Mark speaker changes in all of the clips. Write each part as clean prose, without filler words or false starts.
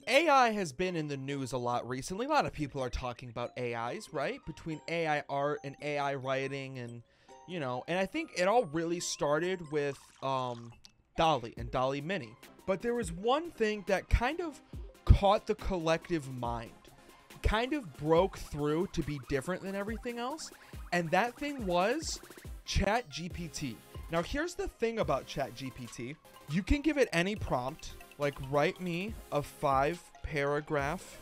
Speaker 1: AI has been in the news a lot recently. A lot of people are talking about AIs, right? Between AI art and AI writing and, and I think it all really started with Dolly and Dolly Mini. But there was one thing that kind of caught the collective mind, kind of broke through to be different than everything else, and that thing was ChatGPT. Now, here's the thing about ChatGPT. You can give it any prompt, like write me a 5-paragraph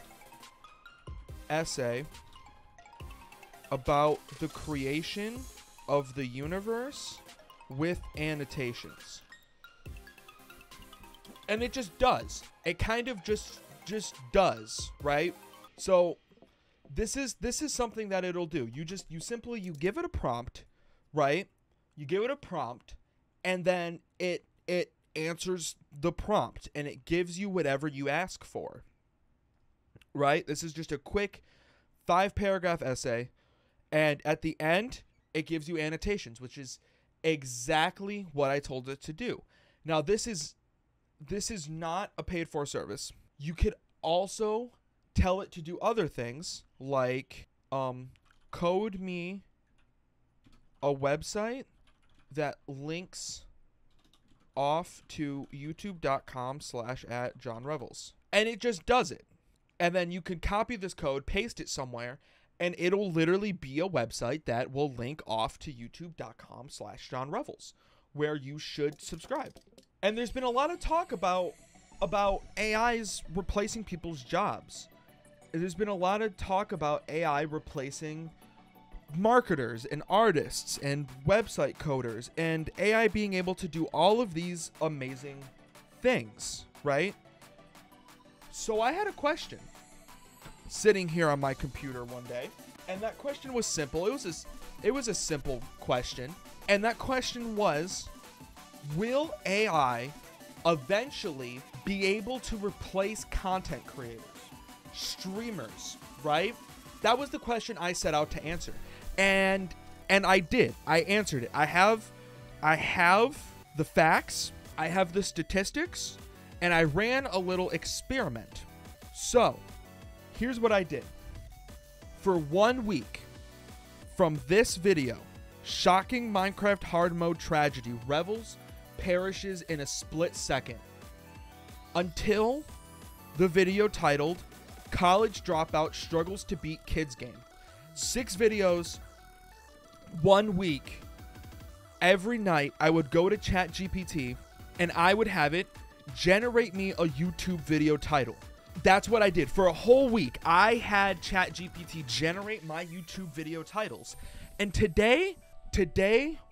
Speaker 1: essay about the creation of the universe with annotations. And it just does. It kind of just does, right? So this is something that it'll do. You simply give it a prompt, right? You give it a prompt, and then it answers the prompt, and it gives you whatever you ask for, right? This is just a quick 5-paragraph essay, and at the end, it gives you annotations, which is exactly what I told it to do. Now, this is not a paid-for service. You could also tell it to do other things, like code me a website that links off to youtube.com/@JohnRevels. And it just does it. And then you can copy this code, paste it somewhere, and it'll literally be a website that will link off to youtube.com/JohnRevels, where you should subscribe. And there's been a lot of talk about AIs replacing people's jobs. There's been a lot of talk about AI replacing marketers and artists and website coders, and AI being able to do all of these amazing things, right? So I had a question sitting here on my computer one day, and that question was simple. It was a simple question, and that question was, will AI eventually be able to replace content creators, streamers, right? That was the question I set out to answer. And I did. I answered it. I have the facts, I have the statistics, and I ran a little experiment. So, here's what I did. For 1 week, from this video, shocking Minecraft hard mode tragedy, Revels perishes in a split second, until the video titled college dropout struggles to beat kids game. 6 videos, 1 week. Every night I would go to ChatGPT and I would have it generate me a YouTube video title. That's what I did for a whole week. I had ChatGPT generate my YouTube video titles. And today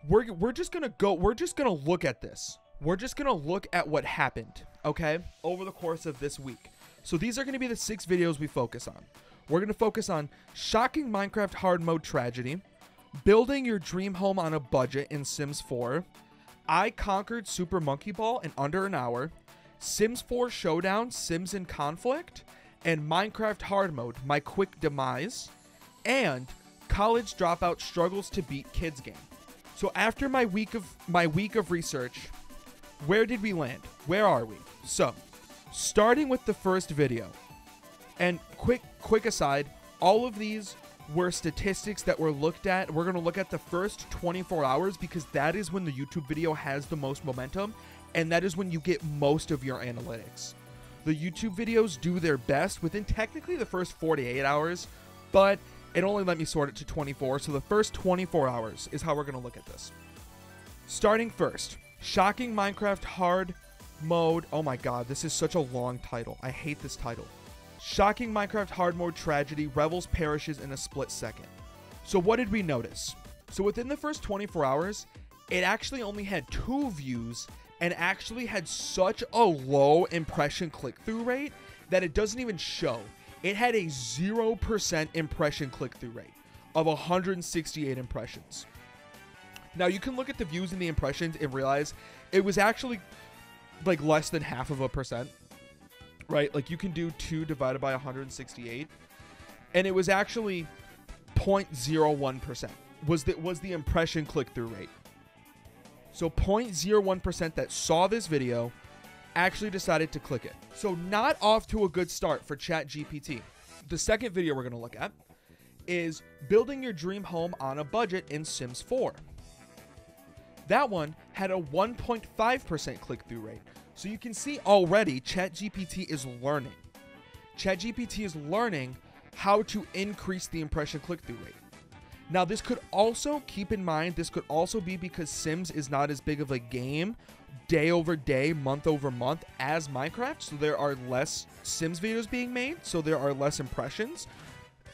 Speaker 1: we're just going to look at this. We're just going to look at what happened, okay? Over the course of this week. So these are going to be the 6 videos we focus on. We're going to focus on shocking Minecraft hard mode tragedy, building your dream home on a budget in Sims 4, I conquered Super Monkey Ball in under an hour, Sims 4 Showdown, Sims in Conflict, and Minecraft hard mode, my quick demise, and college dropout struggles to beat kids game. So after my week of research, where did we land? Where are we? So, starting with the first video, and quick aside, all of these were statistics that were looked at. We're going to look at the first 24 hours because that is when the YouTube video has the most momentum, and that is when you get most of your analytics. The YouTube videos do their best within technically the first 48 hours, but it only let me sort it to 24, so the first 24 hours is how we're going to look at this. Starting first, shocking Minecraft hard mode. Oh my god, this is such a long title. I hate this title. Shocking Minecraft hard mode tragedy, Revels perishes in a split second. So what did we notice? So within the first 24 hours, it actually only had 2 views and actually had such a low impression click-through rate that it doesn't even show. It had a 0% impression click-through rate of 168 impressions. Now you can look at the views and the impressions and realize it was actually like less than 0.5%. Right, like you can do 2 divided by 168, and it was actually 0.01% was the impression click-through rate. So 0.01% that saw this video actually decided to click it. So not off to a good start for ChatGPT. The second video we're going to look at is building your dream home on a budget in Sims 4. That one had a 1.5% click-through rate. So you can see already ChatGPT is learning. ChatGPT is learning how to increase the impression click-through rate. Now this could also, keep in mind, this could also be because Sims is not as big of a game day over day, month over month as Minecraft. So there are less Sims videos being made. So there are less impressions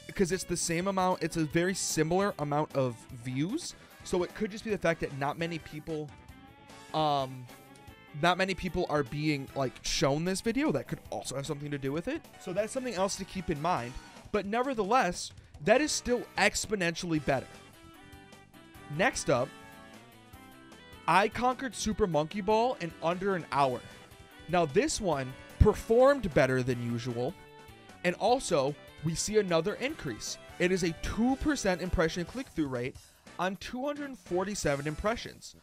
Speaker 1: because it's the same amount. It's a very similar amount of views. So it could just be the fact that not many people are being like shown this video. That could also have something to do with it. So that's something else to keep in mind. But nevertheless, that is still exponentially better. Next up, I conquered Super Monkey Ball in under an hour. Now this one performed better than usual. And also, we see another increase. It is a 2% impression click-through rate on 247 impressions.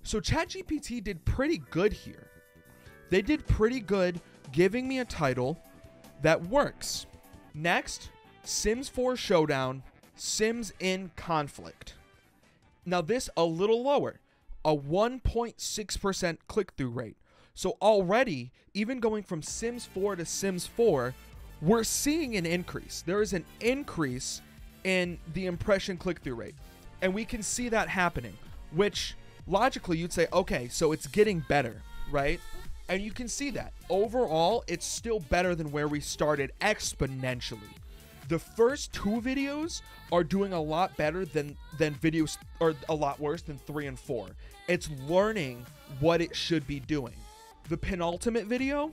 Speaker 1: So ChatGPT did pretty good here. They did pretty good giving me a title that works. Next, Sims 4 Showdown, Sims in Conflict. Now this a little lower, a 1.6% click-through rate. So already, even going from Sims 4 to Sims 4, we're seeing an increase. There is an increase in the impression click-through rate. And we can see that happening, which logically you'd say, okay, so it's getting better, right? And you can see that. Overall, it's still better than where we started exponentially. The first two videos are doing a lot better than videos, or a lot worse than 3 and 4. It's learning what it should be doing. The penultimate video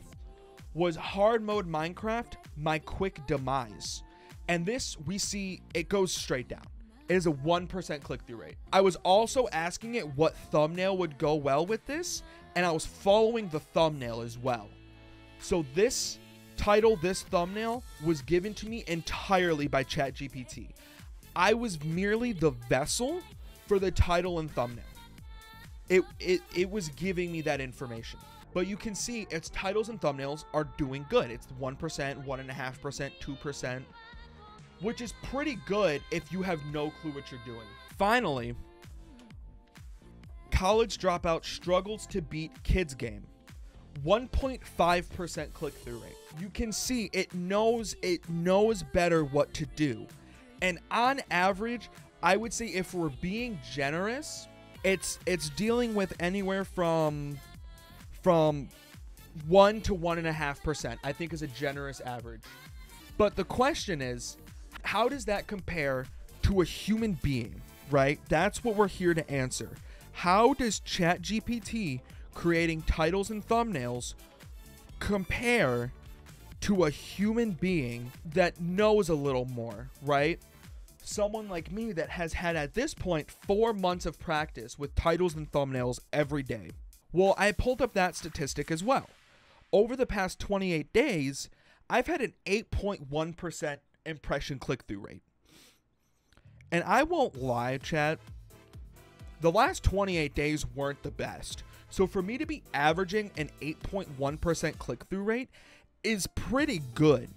Speaker 1: was hard mode Minecraft, my quick demise. And this, we see, it goes straight down. It is a 1% click-through rate. I was also asking it what thumbnail would go well with this, and I was following the thumbnail as well. So this title, this thumbnail, was given to me entirely by ChatGPT. I was merely the vessel for the title and thumbnail. It was giving me that information. But you can see its titles and thumbnails are doing good. It's 1%, 1.5%, 2%. Which is pretty good if you have no clue what you're doing. Finally, College Dropout struggles to beat Kids Game. 1.5% click-through rate. You can see it knows better what to do. And on average, I would say if we're being generous, it's dealing with anywhere from 1 to 1.5%, I think is a generous average. But the question is, how does that compare to a human being, right? That's what we're here to answer. How does ChatGPT creating titles and thumbnails compare to a human being that knows a little more, right? Someone like me that has had at this point 4 months of practice with titles and thumbnails every day. Well, I pulled up that statistic as well. Over the past 28 days, I've had an 8.1% impression click-through rate. And I won't lie, chat, the last 28 days weren't the best. So for me to be averaging an 8.1% click-through rate is pretty good.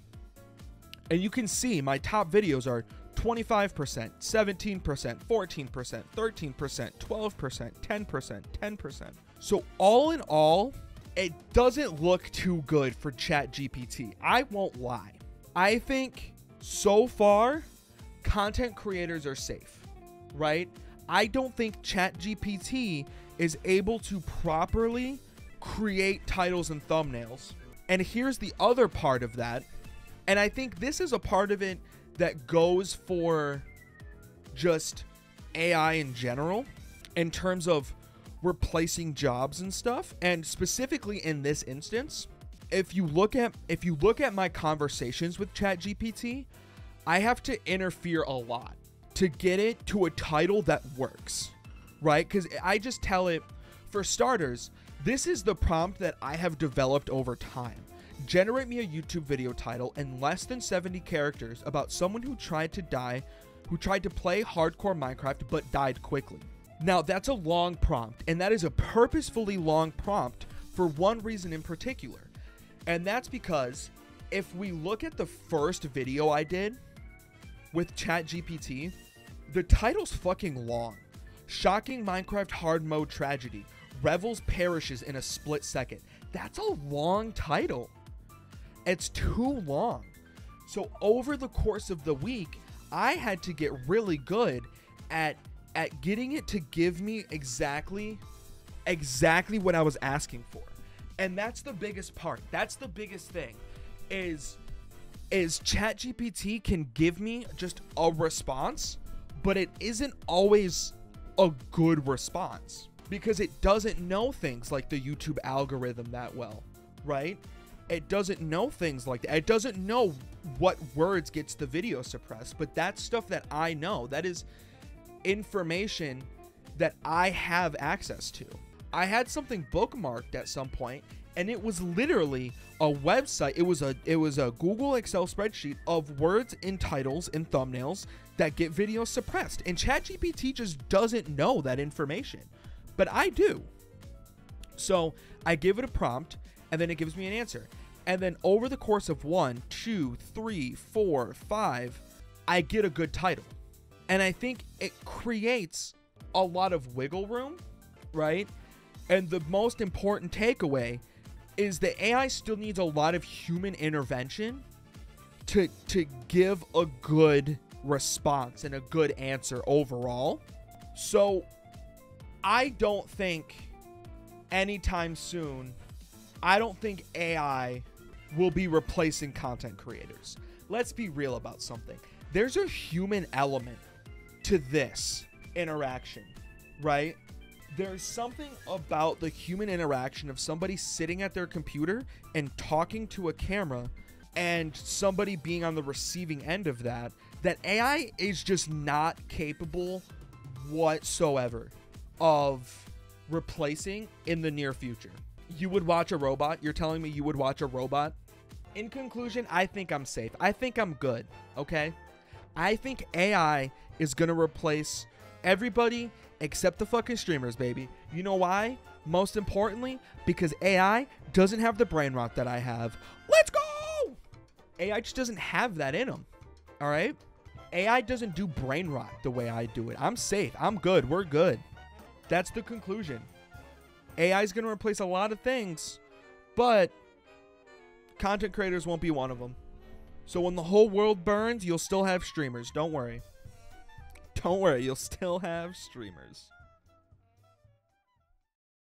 Speaker 1: And you can see my top videos are 25%, 17%, 14%, 13%, 12%, 10%, 10%. So all in all, it doesn't look too good for ChatGPT. I won't lie. I think so far, content creators are safe, right? I don't think ChatGPT is able to properly create titles and thumbnails. And here's the other part of that. And I think this is a part of it that goes for just AI in general in terms of replacing jobs and stuff. And specifically in this instance, if you look at my conversations with ChatGPT, I have to interfere a lot to get it to a title that works, right? Because I just tell it, for starters, this is the prompt that I have developed over time. Generate me a YouTube video title in less than 70 characters about someone who tried to play hardcore Minecraft but died quickly. Now, that's a long prompt, and that is a purposefully long prompt for one reason in particular. And that's because if we look at the first video I did with ChatGPT, the title's fucking long. Shocking Minecraft hard mode tragedy. Revels perishes in a split second. That's a long title. It's too long. So over the course of the week, I had to get really good at getting it to give me exactly what I was asking for. And that's the biggest part. That's the biggest thing is ChatGPT can give me just a response, but it isn't always a good response because it doesn't know things like the YouTube algorithm that well, right? It doesn't know things like that. It doesn't know what words gets the video suppressed, but that's stuff that I know. That is information that I have access to. I had something bookmarked at some point, and it was literally a website. It was a Google Excel spreadsheet of words in titles and thumbnails that get videos suppressed. And ChatGPT just doesn't know that information, but I do. So I give it a prompt, and then it gives me an answer. And then over the course of 1, 2, 3, 4, 5, I get a good title. And I think it creates a lot of wiggle room, right? And the most important takeaway is that AI still needs a lot of human intervention to give a good response and a good answer overall. So I don't think anytime soon, I don't think AI will be replacing content creators. Let's be real about something. There's a human element to this interaction, right? There's something about the human interaction of somebody sitting at their computer and talking to a camera and somebody being on the receiving end of that AI is just not capable whatsoever of replacing in the near future. You would watch a robot? You're telling me you would watch a robot? In conclusion, I think I'm safe. I think I'm good, okay? I think AI is going to replace everybody except the fucking streamers, baby. You know why? Most importantly, because AI doesn't have the brain rot that I have. Let's go! AI just doesn't have that in them, all right? AI doesn't do brain rot the way I do it. I'm safe. I'm good. We're good. That's the conclusion. AI is going to replace a lot of things, but content creators won't be one of them. So when the whole world burns, you'll still have streamers. Don't worry. Don't worry. You'll still have streamers.